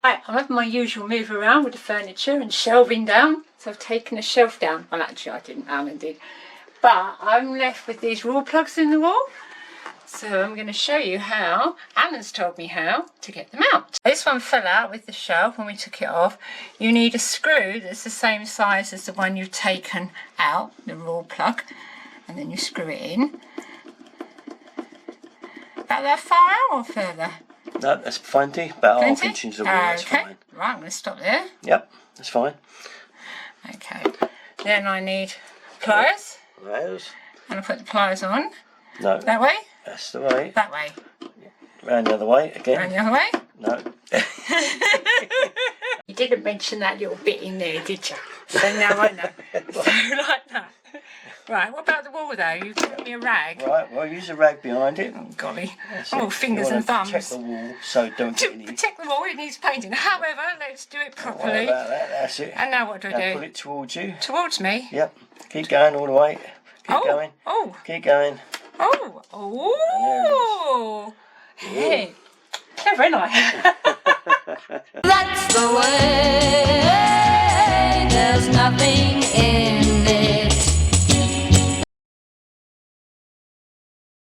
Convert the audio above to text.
Right, I'm having my usual move around with the furniture and shelving down. So I've taken a shelf down. Well, actually I didn't, Alan did. But I'm left with these raw plugs in the wall. So I'm going to show you how. Alan's told me how to get them out. This one fell out with the shelf when we took it off. You need a screw that's the same size as the one you've taken out, the raw plug. And then you screw it in. About that far out or further? No, that's plenty. About half inch into the wall, that's fine. Right, I'm going to stop there. Yep, that's fine. Okay. Then I need pliers. Pliers. And I put the pliers on. No. That way? That's the way. That way. Round the other way again. Round the other way? No. You didn't mention that little bit in there, did you? So now I know. So like that. Right, what about the wall though? You give me a rag. Right, well use a rag behind it. Oh golly. That's Oh, it. fingers and thumbs. Protect the wall so don't To get any... protect the wall, it needs painting. However, let's do it properly. Right about that, that's it. And now what do I do? Pull it towards you. Towards me? Yep. Keep going all the way. Keep going. Oh. Keep going. Oh. Oh. Hey. Clever, isn't I? That's the way. There's nothing in